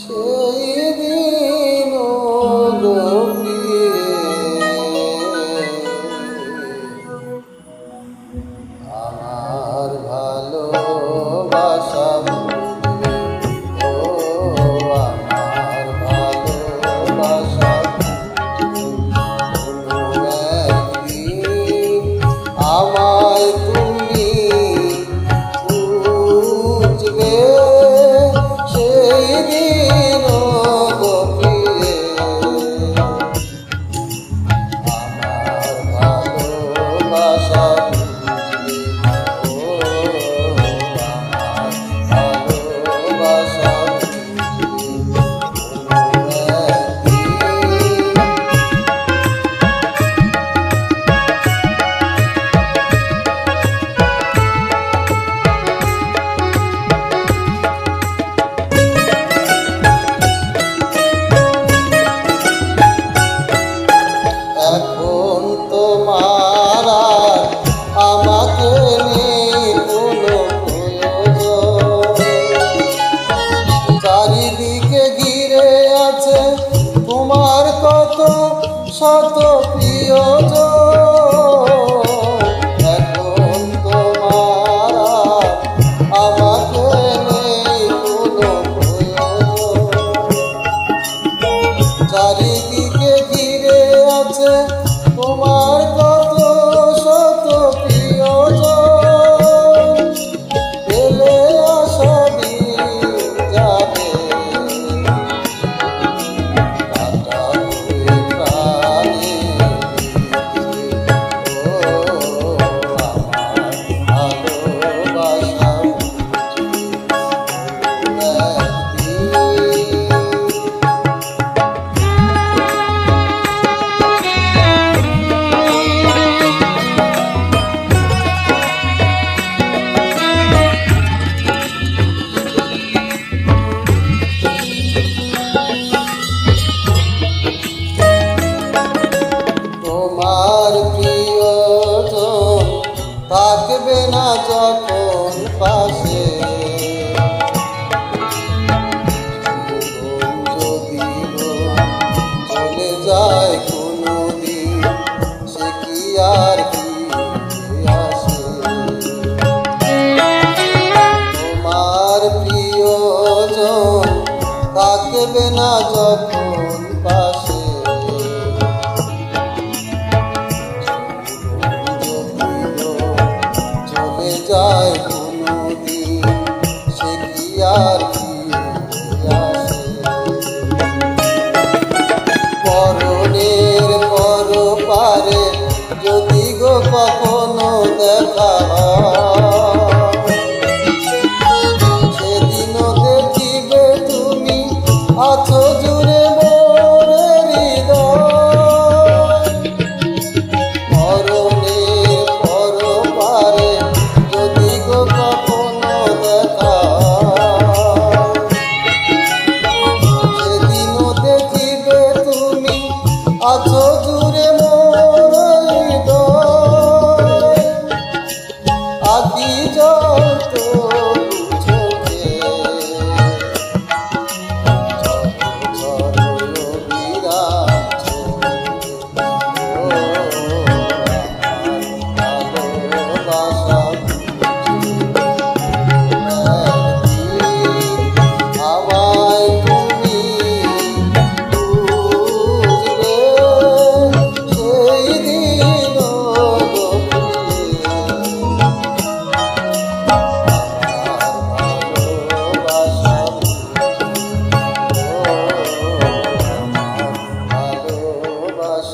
সেই দিন গভীরে আমার ভালোবাসা ভুলে, ও আমার ভালোবাসা ভুলে, একদিন আমায় তুমি বুঝবে। সেই দিন গভীরে আমার ভালোবাসা বুঝবে, ও আমার ভালোবাসা বুঝবে। এখন তোমার আর আমাকে নেই কোনো প্রয়োজন, চারিদিকে ঘিরে আছে তোমার কত শত প্রিয়জন। এখন তোমার আর আমাকে নেই কোনো প্রয়োজন, চারিদিকে ঘিরে আছে তোমার কত শত প্রিয়জন। পেলে আসা দিন যাবে, কাটা হয়ে প্রাণে দিবে, ও আমার ভালোবাসা তোমার প্রিয়জন থাকবে না যখন পাশে, যদি চলে যায় কোনো দিন, সে কি আর ফিরে আসে? তোমার প্রিয়জন থাকবে না যখন পাশে, চলে যায় কোনো দিন, সে কি আর ফিরে আসে? পরনের পর পারে যদি গো কখনো দেখা হয়, সেদিনও দেখিবে তুমি আছো